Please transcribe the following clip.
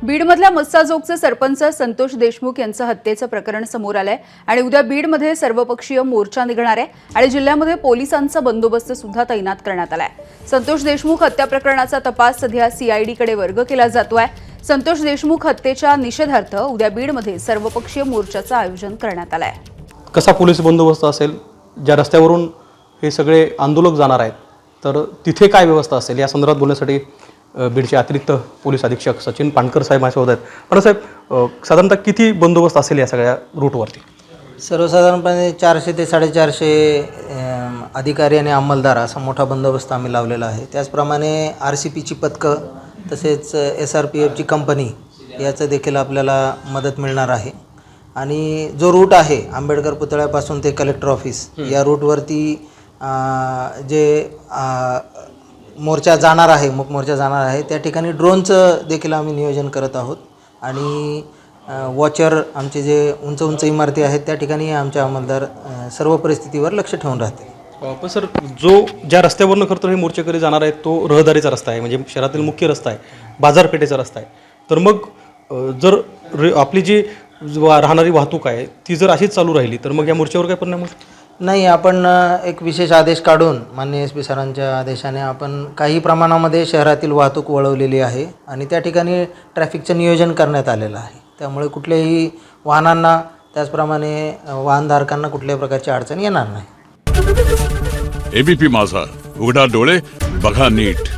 बीडमधल्या मस्साजोगचे सरपंच संतोष देशमुख यांचं हत्येचं प्रकरण समोर आलंय आणि उद्या बीडमध्ये सर्वपक्षीय मोर्चा निघणार आहे आणि जिल्ह्यामध्ये पोलिसांचा बंदोबस्त सुद्धा तैनात करण्यात आलाय। संतोष देशमुख हत्या प्रकरणाचा तपास सध्या सीआयडीकडे वर्ग केला जातोय। संतोष देशमुख हत्येच्या निषेधार्थ उद्या बीडमध्ये सर्वपक्षीय मोर्चाचं आयोजन करण्यात आलंय। कसा पोलीस बंदोबस्त असेल, ज्या रस्त्यावरून हे सगळे आंदोलक जाणार आहेत तर तिथे काय व्यवस्था असेल या संदर्भात बोलण्यासाठी बीडचे अतिरिक्त पोलीस अधीक्षक सचिन पाणकर साहेब माझ्यासोबत आहेत। पण साहेब, साधारणतः किती बंदोबस्त असेल या सगळ्या रूटवरती? सर्वसाधारणपणे 400 ते 450 अधिकारी आणि अंमलदार असा मोठा बंदोबस्त आम्ही लावलेला आहे। त्याचप्रमाणे RCPची पथकं तसेच SRPFची कंपनी याचं देखील आपल्याला मदत मिळणार आहे। आणि जो रूट आहे आंबेडकर पुतळ्यापासून ते कलेक्टर ऑफिस या रूटवरती जे मोर्चा जाणार आहे, मुक मोर्चा जाणार आहे, त्या ठिकाणी ड्रोनचं देखील आम्ही नियोजन करत आहोत। आणि वॉचर आमचे जे उंच उंच इमारती आहेत त्या ठिकाणी आमचे अंमलदार सर्व परिस्थितीवर लक्ष ठेवून राहतील। पण सर, ज्या रस्त्यावरून खरं तर हे मोर्चेकरी जाणार आहेत तो रहदारीचा रस्ता आहे, म्हणजे शहरातील मुख्य रस्ता आहे, बाजारपेठेचा रस्ता आहे। तर मग जर आपली जी राहणारी वाहतूक आहे ती जर अशीच चालू राहिली तर मग या मोर्चावर काय परिणाम होईल? नाही, आपण एक विशेष आदेश काढून माननीय SP सरांच्या आदेशाने आपण काही प्रमाणामध्ये शहरातील वाहतूक वळवलेली आहे आणि त्या ठिकाणी ट्रॅफिकचं नियोजन करण्यात आलेलं आहे। त्यामुळे कुठल्याही वाहनांना त्याचप्रमाणे वाहनधारकांना कुठल्याही प्रकारची अडचण येणार नाही। ABP माझा, उघडा डोळे बघा नीट।